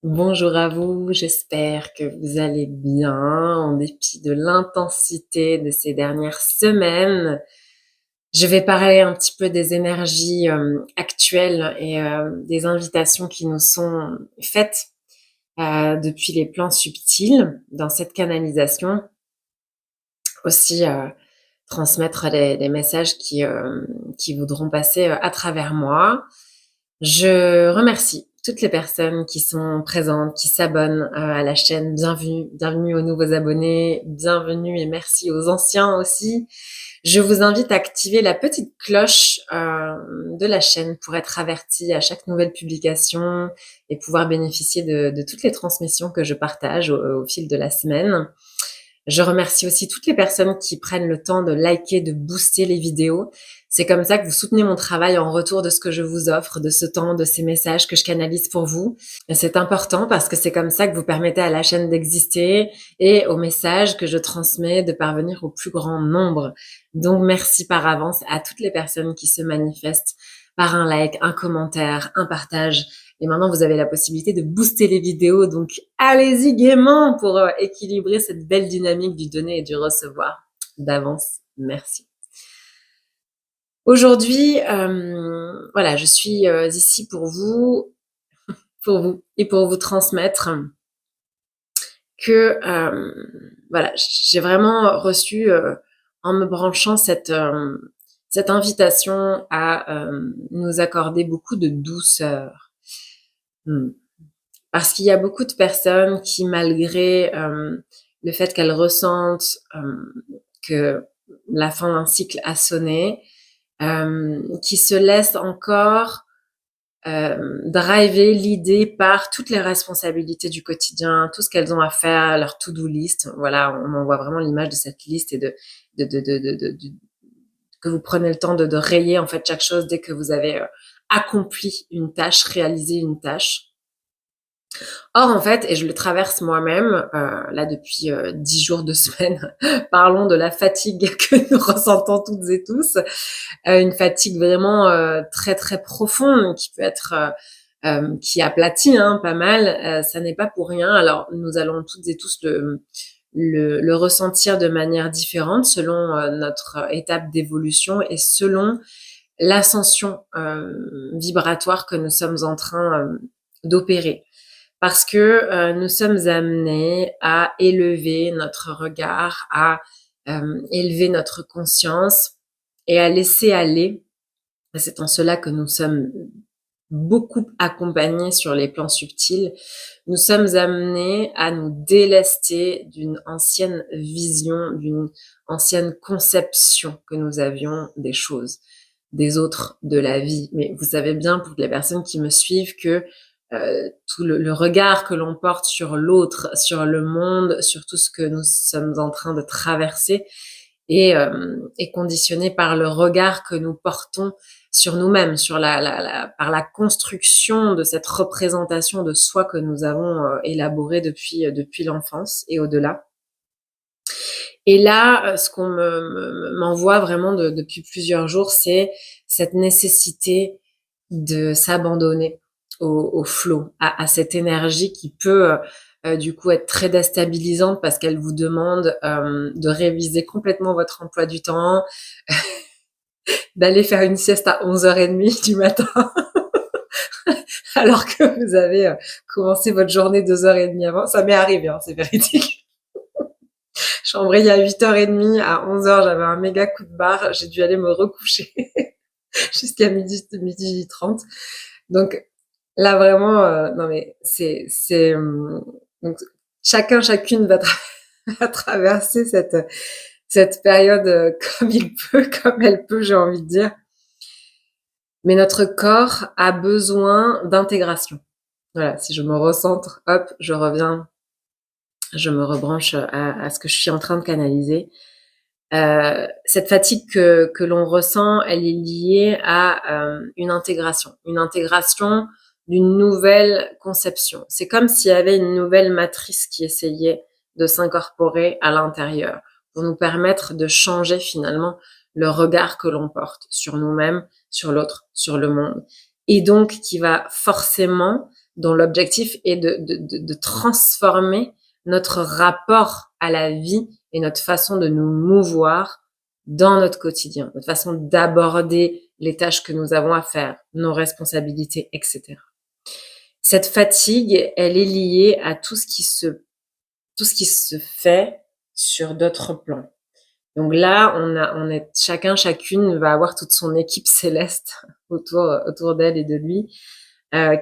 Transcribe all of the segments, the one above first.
Bonjour à vous, j'espère que vous allez bien en dépit de l'intensité de ces dernières semaines. Je vais parler un petit peu des énergies actuelles et des invitations qui nous sont faites depuis les plans subtils dans cette canalisation. Aussi transmettre les messages qui voudront passer à travers moi. Je remercie toutes les personnes qui sont présentes, qui s'abonnent à la chaîne. Bienvenue, bienvenue aux nouveaux abonnés, bienvenue et merci aux anciens aussi. Je vous invite à activer la petite cloche de la chaîne pour être averti à chaque nouvelle publication et pouvoir bénéficier de toutes les transmissions que je partage au fil de la semaine. Je remercie aussi toutes les personnes qui prennent le temps de liker, de booster les vidéos. C'est comme ça que vous soutenez mon travail en retour de ce que je vous offre, de ce temps, de ces messages que je canalise pour vous. Et c'est important parce que c'est comme ça que vous permettez à la chaîne d'exister et aux messages que je transmets de parvenir au plus grand nombre. Donc merci par avance à toutes les personnes qui se manifestent par un like, un commentaire, un partage. Et maintenant, vous avez la possibilité de booster les vidéos. Donc, allez-y gaiement pour équilibrer cette belle dynamique du donner et du recevoir. D'avance, merci. Aujourd'hui, voilà, je suis ici pour vous et pour vous transmettre que voilà, j'ai vraiment reçu en me branchant cette invitation à nous accorder beaucoup de douceur. Parce qu'il y a beaucoup de personnes qui, malgré le fait qu'elles ressentent que la fin d'un cycle a sonné, qui se laissent encore driver l'idée par toutes les responsabilités du quotidien, tout ce qu'elles ont à faire, leur to-do list. Voilà, on envoie vraiment l'image de cette liste et que vous prenez le temps de rayer en fait chaque chose dès que vous avez accompli une tâche, réalisé une tâche. Or, en fait, et je le traverse moi-même, là depuis 10 jours, 2 semaines, parlons de la fatigue que nous ressentons toutes et tous, une fatigue vraiment très très profonde qui peut être qui aplatit pas mal. Ça n'est pas pour rien. Alors, nous allons toutes et tous le ressentir de manière différente selon notre étape d'évolution et selon l'ascension vibratoire que nous sommes en train d'opérer. Parce que nous sommes amenés à élever notre regard, à élever notre conscience et à laisser aller. C'est en cela que nous sommes beaucoup accompagnés sur les plans subtils. Nous sommes amenés à nous délester d'une ancienne vision, d'une ancienne conception que nous avions des choses, des autres, de la vie. Mais vous savez bien, pour les personnes qui me suivent, que tout le regard que l'on porte sur l'autre, sur le monde, sur tout ce que nous sommes en train de traverser est conditionné par le regard que nous portons sur nous-mêmes, sur par la construction de cette représentation de soi que nous avons élaborée depuis l'enfance et au-delà. Et là, ce qu'on m'envoie vraiment depuis plusieurs jours, c'est cette nécessité de s'abandonner au flow, à cette énergie qui peut du coup être très déstabilisante parce qu'elle vous demande de réviser complètement votre emploi du temps, d'aller faire une sieste à 11h30 du matin alors que vous avez commencé votre journée 2h30 avant. Ça m'est arrivé, c'est véridique. Je suis embrayée à 8h30, à 11h, j'avais un méga coup de barre, j'ai dû aller me recoucher jusqu'à midi 30. Donc là vraiment, non mais c'est donc chacune va traverser cette période comme il peut, comme elle peut, j'ai envie de dire. Mais notre corps a besoin d'intégration. Voilà, si je me recentre, hop, je reviens, je me rebranche à ce que je suis en train de canaliser. Cette fatigue que l'on ressent, elle est liée à une intégration d'une nouvelle conception. C'est comme s'il y avait une nouvelle matrice qui essayait de s'incorporer à l'intérieur pour nous permettre de changer finalement le regard que l'on porte sur nous-mêmes, sur l'autre, sur le monde. et donc qui va forcément, dont l'objectif est de transformer notre rapport à la vie et notre façon de nous mouvoir dans notre quotidien, notre façon d'aborder les tâches que nous avons à faire, nos responsabilités, etc. Cette fatigue, elle est liée à tout ce qui se fait sur d'autres plans. Donc là, chacune va avoir toute son équipe céleste autour d'elle et de lui,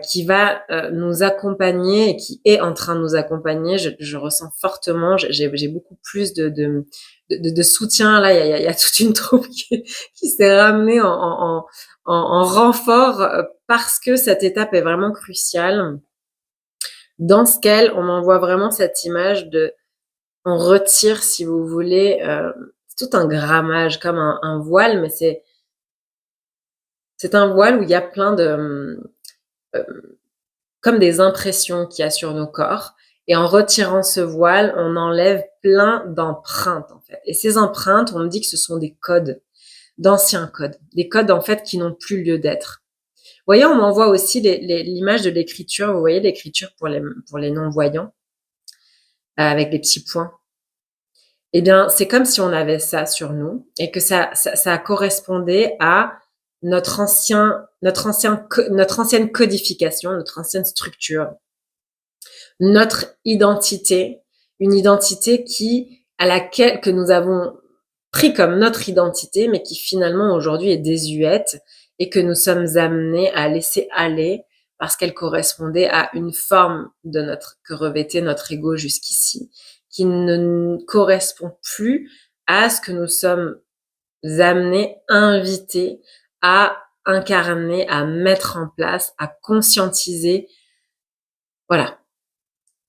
qui va nous accompagner et qui est en train de nous accompagner. Je ressens fortement, j'ai beaucoup plus de soutien. Là, il y a toute une troupe qui s'est ramenée en renfort parce que cette étape est vraiment cruciale. Dans ce qu'elle, on m'envoie vraiment cette image on retire, si vous voulez, c'est tout un grammage, comme un voile, mais c'est un voile où il y a plein de, comme des impressions qu'il y a sur nos corps. Et en retirant ce voile, on enlève plein d'empreintes, en fait. Et ces empreintes, on me dit que ce sont des codes, d'anciens codes. Des codes, en fait, qui n'ont plus lieu d'être. Vous voyez, on m'envoie aussi l'image de l'écriture. Vous voyez l'écriture pour les non-voyants, avec les petits points. Eh bien, c'est comme si on avait ça sur nous et que ça correspondait à notre ancienne codification, notre ancienne structure, notre identité, une identité que nous avons pris comme notre identité, mais qui finalement aujourd'hui est désuète et que nous sommes amenés à laisser aller parce qu'elle correspondait à une forme que revêtait notre ego jusqu'ici, qui ne correspond plus à ce que nous sommes amenés, invités à incarner, à mettre en place, à conscientiser. Voilà.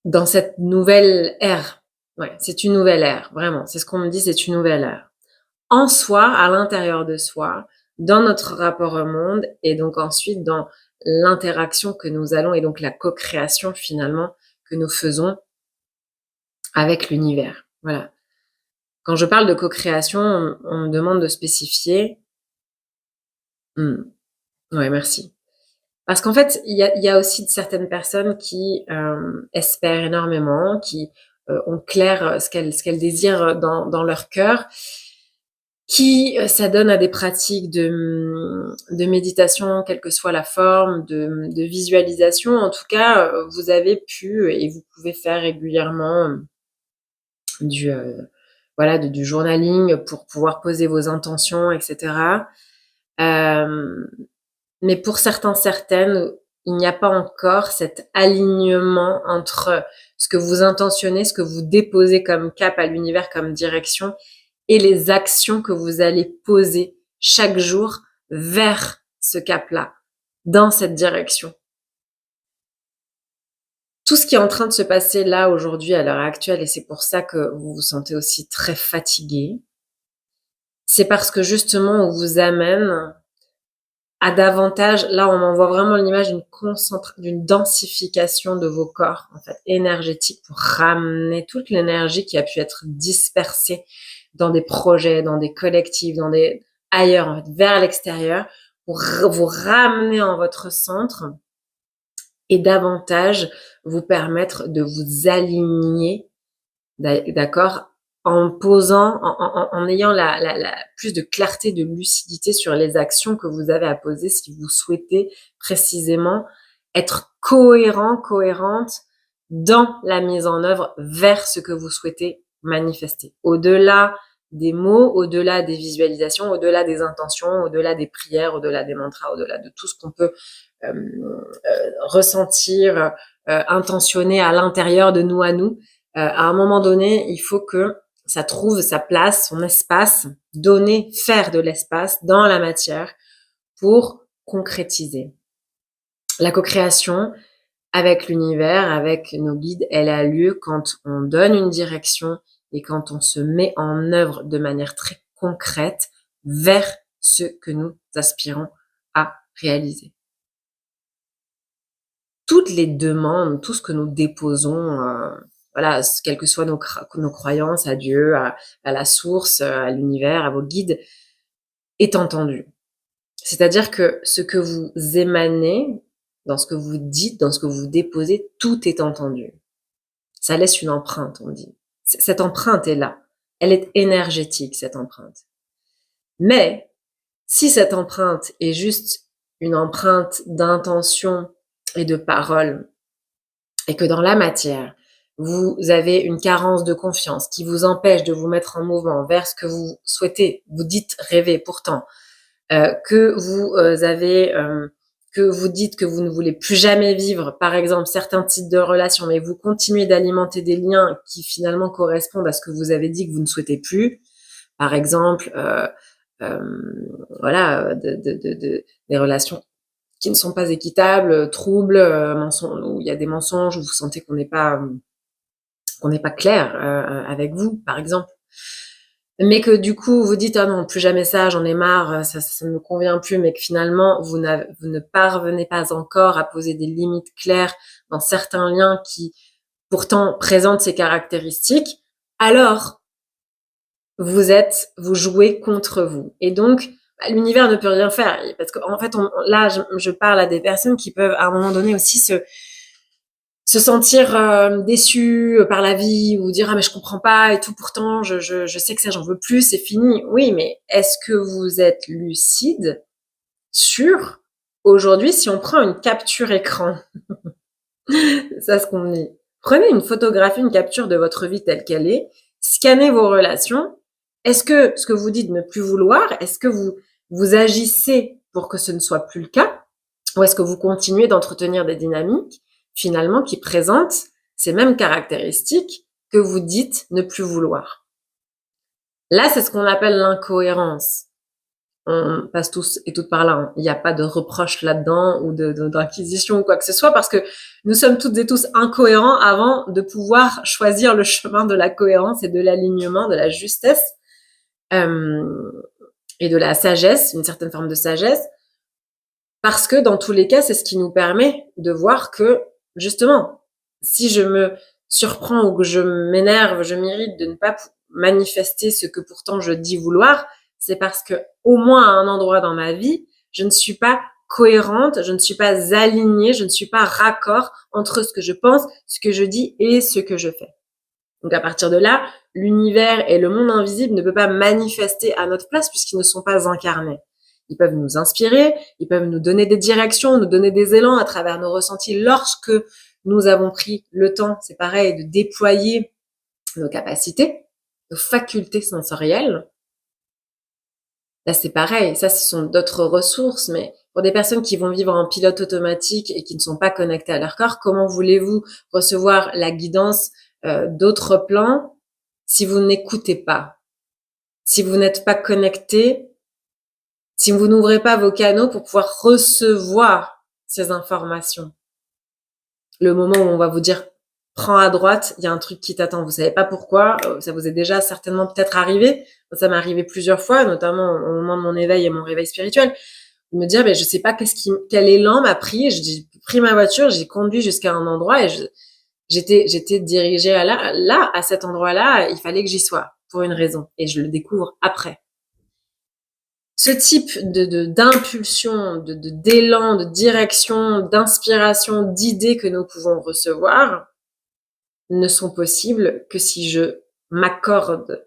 Dans cette nouvelle ère. Ouais, c'est une nouvelle ère, vraiment. C'est ce qu'on me dit, c'est une nouvelle ère. En soi, à l'intérieur de soi, dans notre rapport au monde, et donc ensuite dans l'interaction que nous allons, et donc la co-création finalement que nous faisons avec l'univers. Voilà. Quand je parle de co-création, on me demande de spécifier. Ouais, merci. Parce qu'en fait, il y a aussi certaines personnes qui espèrent énormément, qui ont clair ce qu'elles désirent dans leur cœur, qui s'adonnent à des pratiques de méditation, quelle que soit la forme, de visualisation. En tout cas, vous avez pu et vous pouvez faire régulièrement du journaling pour pouvoir poser vos intentions, etc. Mais pour certaines, il n'y a pas encore cet alignement entre ce que vous intentionnez, ce que vous déposez comme cap à l'univers, comme direction, et les actions que vous allez poser chaque jour vers ce cap-là, dans cette direction. Tout ce qui est en train de se passer là, aujourd'hui, à l'heure actuelle, et c'est pour ça que vous vous sentez aussi très fatigué, c'est parce que justement, on vous amène à davantage, là on m'envoie vraiment l'image d'une densification de vos corps, en fait, énergétique, pour ramener toute l'énergie qui a pu être dispersée dans des projets, dans des collectifs, ailleurs, en fait, vers l'extérieur, pour vous ramener en votre centre et davantage vous permettre de vous aligner, d'accord, en ayant plus de clarté, de lucidité sur les actions que vous avez à poser si vous souhaitez précisément être cohérente dans la mise en œuvre vers ce que vous souhaitez manifester. Au-delà des mots, au-delà des visualisations, au-delà des intentions, au-delà des prières, au-delà des mantras, au-delà de tout ce qu'on peut ressentir, intentionner à l'intérieur de nous à nous, à un moment donné, il faut que ça trouve sa place, son espace, faire de l'espace dans la matière pour concrétiser. La co-création avec l'univers, avec nos guides, elle a lieu quand on donne une direction et quand on se met en œuvre de manière très concrète vers ce que nous aspirons à réaliser. Toutes les demandes, tout ce que nous déposons, voilà, quelles que soient nos croyances à Dieu, à la source, à l'univers, à vos guides, est entendu. C'est-à-dire que ce que vous émanez, dans ce que vous dites, dans ce que vous déposez, tout est entendu. Ça laisse une empreinte, on dit. Cette empreinte est là. Elle est énergétique, cette empreinte. Mais si cette empreinte est juste une empreinte d'intention et de parole, et que dans la matière, vous avez une carence de confiance qui vous empêche de vous mettre en mouvement vers ce que vous souhaitez, vous dites rêver pourtant, que vous dites que vous ne voulez plus jamais vivre, par exemple, certains types de relations, mais vous continuez d'alimenter des liens qui finalement correspondent à ce que vous avez dit que vous ne souhaitez plus. Par exemple, des relations qui ne sont pas équitables, troubles, où il y a des mensonges, où vous sentez qu'on n'est pas clair avec vous, par exemple. Mais que du coup, vous dites, ah non, plus jamais ça, j'en ai marre, ça ne me convient plus, mais que finalement, vous ne parvenez pas encore à poser des limites claires dans certains liens qui, pourtant, présentent ces caractéristiques, alors, vous jouez contre vous. Et donc, l'univers ne peut rien faire. Parce qu'en fait, là, je parle à des personnes qui peuvent, à un moment donné, aussi se sentir déçu par la vie ou dire ah mais je comprends pas et tout, pourtant je sais que ça j'en veux plus, c'est fini. Oui, mais est-ce que vous êtes lucide sur aujourd'hui si on prend une capture écran ça ce qu'on dit. Prenez une photographie, une capture de votre vie telle qu'elle est, scannez vos relations. Est-ce que ce que vous dites ne plus vouloir, est-ce que vous agissez pour que ce ne soit plus le cas ou est-ce que vous continuez d'entretenir des dynamiques finalement qui présentent ces mêmes caractéristiques que vous dites ne plus vouloir. Là, c'est ce qu'on appelle l'incohérence. On passe tous et toutes par là. Hein. Il n'y a pas de reproche là-dedans ou d'inquisition ou quoi que ce soit parce que nous sommes toutes et tous incohérents avant de pouvoir choisir le chemin de la cohérence et de l'alignement, de la justesse et de la sagesse, une certaine forme de sagesse. Parce que dans tous les cas, c'est ce qui nous permet de voir que justement, si je me surprends ou que je m'énerve, je m'irrite de ne pas manifester ce que pourtant je dis vouloir, c'est parce que au moins à un endroit dans ma vie, je ne suis pas cohérente, je ne suis pas alignée, je ne suis pas raccord entre ce que je pense, ce que je dis et ce que je fais. Donc à partir de là, l'univers et le monde invisible ne peuvent pas manifester à notre place puisqu'ils ne sont pas incarnés. Ils peuvent nous inspirer, ils peuvent nous donner des directions, nous donner des élans à travers nos ressentis lorsque nous avons pris le temps, c'est pareil, de déployer nos capacités, nos facultés sensorielles. Là, c'est pareil, ça, ce sont d'autres ressources, mais pour des personnes qui vont vivre en pilote automatique et qui ne sont pas connectées à leur corps, comment voulez-vous recevoir la guidance d'autres plans si vous n'écoutez pas, si vous n'êtes pas connecté, si vous n'ouvrez pas vos canaux pour pouvoir recevoir ces informations. Le moment où on va vous dire prends à droite, il y a un truc qui t'attend, vous savez pas pourquoi, ça vous est déjà certainement peut-être arrivé, ça m'est arrivé plusieurs fois, notamment au moment de mon éveil et mon réveil spirituel, de me dire mais je sais pas quel élan m'a pris, j'ai pris ma voiture, j'ai conduit jusqu'à un endroit et j'étais dirigée à cet endroit-là, il fallait que j'y sois pour une raison et je le découvre après. Ce type d'impulsion, d'élan, de direction, d'inspiration, d'idées que nous pouvons recevoir ne sont possibles que si je m'accorde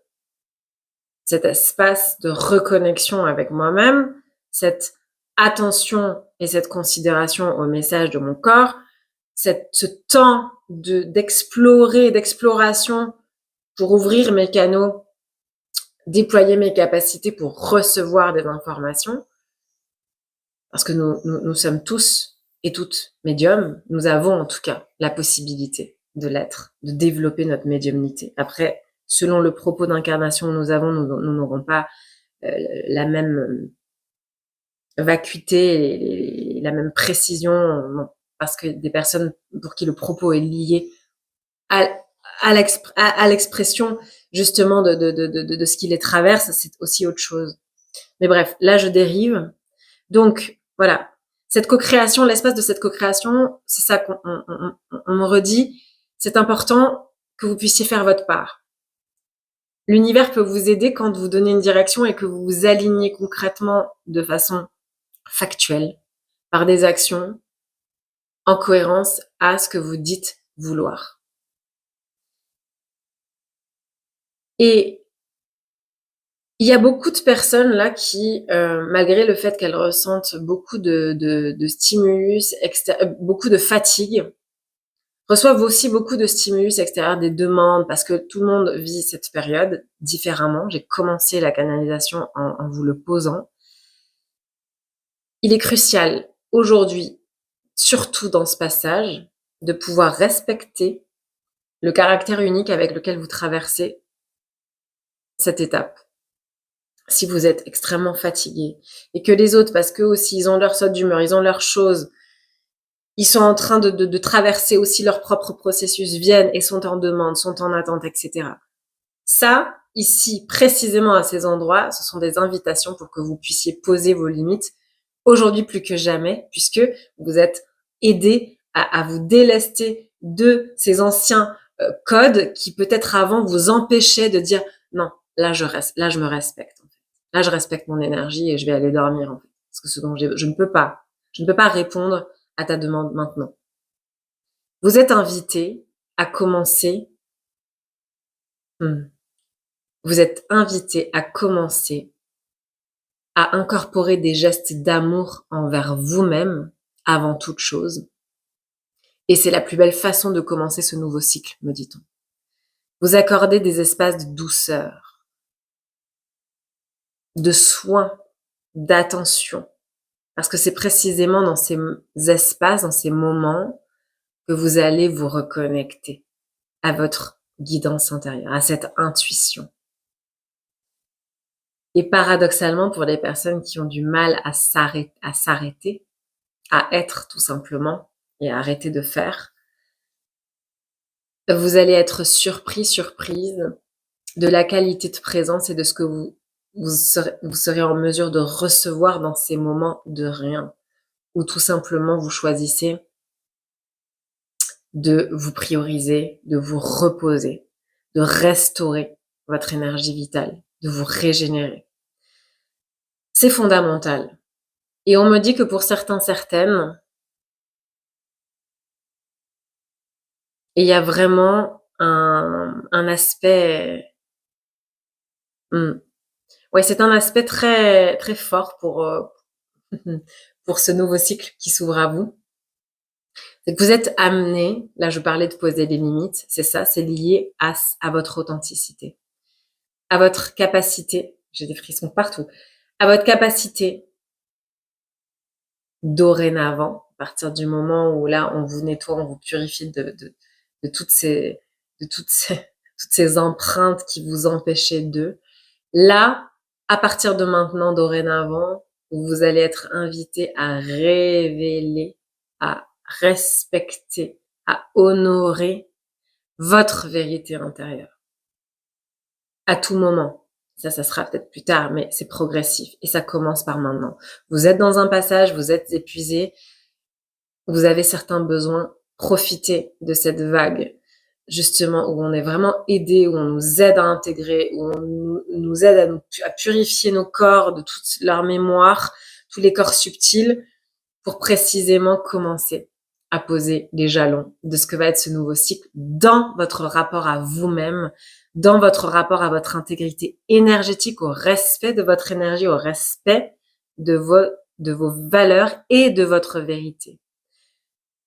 cet espace de reconnexion avec moi-même, cette attention et cette considération au message de mon corps, ce temps d'exploration pour ouvrir mes canaux, déployer mes capacités pour recevoir des informations, parce que nous sommes tous et toutes médiums, nous avons en tout cas la possibilité de l'être, de développer notre médiumnité. Après, selon le propos d'incarnation que nous avons, nous n'aurons pas la même vacuité et la même précision, non, parce que des personnes pour qui le propos est lié à l'expression justement de ce qui les traverse, c'est aussi autre chose. Mais bref, là je dérive. Donc voilà, cette co-création, l'espace de cette co-création, c'est ça qu'on me redit, c'est important que vous puissiez faire votre part. L'univers peut vous aider quand vous donnez une direction et que vous vous alignez concrètement de façon factuelles, par des actions en cohérence à ce que vous dites vouloir. Et il y a beaucoup de personnes là qui, malgré le fait qu'elles ressentent beaucoup de stimulus beaucoup de fatigue, reçoivent aussi beaucoup de stimulus extérieurs, des demandes, parce que tout le monde vit cette période différemment. J'ai commencé la canalisation en vous le posant. Il est crucial aujourd'hui, surtout dans ce passage, de pouvoir respecter le caractère unique avec lequel vous traversez cette étape. Si vous êtes extrêmement fatigué et que les autres, parce qu'eux aussi, ils ont leur saute d'humeur, ils ont leurs choses, ils sont en train de traverser aussi leur propre processus, viennent et sont en demande, sont en attente, etc. Ça, ici, précisément à ces endroits, ce sont des invitations pour que vous puissiez poser vos limites aujourd'hui plus que jamais, puisque vous êtes aidé à vous délester de ces anciens codes qui peut-être avant vous empêchaient de dire non, là je me respecte. Là, je respecte mon énergie et je vais aller dormir, en fait. Parce que ce dont je ne peux pas répondre à ta demande maintenant. Vous êtes invité à commencer, vous êtes invité à commencer à incorporer des gestes d'amour envers vous-même avant toute chose. Et c'est la plus belle façon de commencer ce nouveau cycle, me dit-on. Vous accordez des espaces de douceur, de soin, d'attention. Parce que c'est précisément dans ces espaces, dans ces moments, que vous allez vous reconnecter à votre guidance intérieure, à cette intuition. Et paradoxalement, pour les personnes qui ont du mal à s'arrêter, à être tout simplement, et à arrêter de faire, vous allez être surprise de la qualité de présence et de ce que vous serez en mesure de recevoir dans ces moments de rien, où tout simplement vous choisissez de vous prioriser, de vous reposer, de restaurer votre énergie vitale, de vous régénérer. C'est fondamental. Et on me dit que pour certaines, il y a vraiment un aspect... Ouais, c'est un aspect très, très fort pour ce nouveau cycle qui s'ouvre à vous. C'est que vous êtes amené, là je parlais de poser des limites, c'est ça, c'est lié à votre authenticité, à votre capacité, j'ai des frissons partout, à votre capacité dorénavant, à partir du moment où là on vous nettoie, on vous purifie de toutes ces empreintes qui vous empêchaient d'eux. Là, à partir de maintenant, dorénavant, vous allez être invité à révéler, à respecter, à honorer votre vérité intérieure. À tout moment. Ça sera peut-être plus tard, mais c'est progressif. Et ça commence par maintenant. Vous êtes dans un passage, vous êtes épuisé, vous avez certains besoins, profitez de cette vague, justement, où on est vraiment aidé, où on nous aide à intégrer, où on nous aide à purifier nos corps de toute leur mémoire, tous les corps subtils, pour précisément commencer à poser les jalons de ce que va être ce nouveau cycle dans votre rapport à vous-même, dans votre rapport à votre intégrité énergétique, au respect de votre énergie, au respect de vos valeurs et de votre vérité.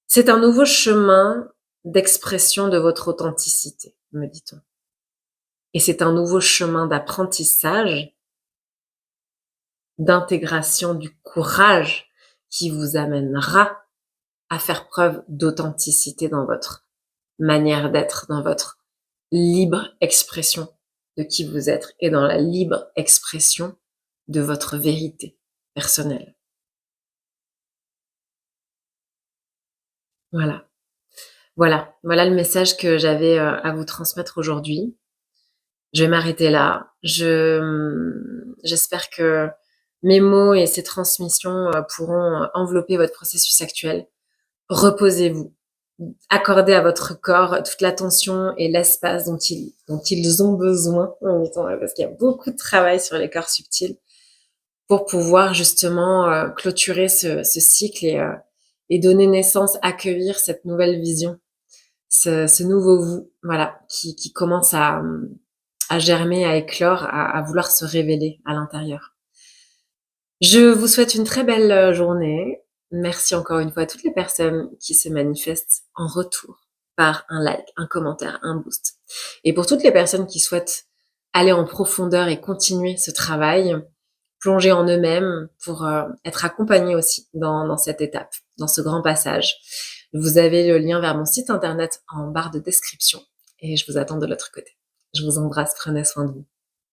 C'est un nouveau chemin d'expression de votre authenticité, me dit-on. Et c'est un nouveau chemin d'apprentissage, d'intégration du courage qui vous amènera à faire preuve d'authenticité dans votre manière d'être, dans votre libre expression de qui vous êtes et dans la libre expression de votre vérité personnelle. Voilà. Voilà le message que j'avais à vous transmettre aujourd'hui. Je vais m'arrêter là. J'espère que mes mots et ces transmissions pourront envelopper votre processus actuel. Reposez-vous. Accordez à votre corps toute l'attention et l'espace dont ils ont besoin, parce qu'il y a beaucoup de travail sur les corps subtils pour pouvoir justement, clôturer ce cycle et donner naissance, accueillir cette nouvelle vision, ce nouveau vous, voilà, qui commence à germer, à éclore, à vouloir se révéler à l'intérieur. Je vous souhaite une très belle, journée. Merci encore une fois à toutes les personnes qui se manifestent en retour par un like, un commentaire, un boost. Et pour toutes les personnes qui souhaitent aller en profondeur et continuer ce travail, plonger en eux-mêmes pour, être accompagnés aussi dans cette étape, dans ce grand passage. Vous avez le lien vers mon site internet en barre de description et je vous attends de l'autre côté. Je vous embrasse, prenez soin de vous.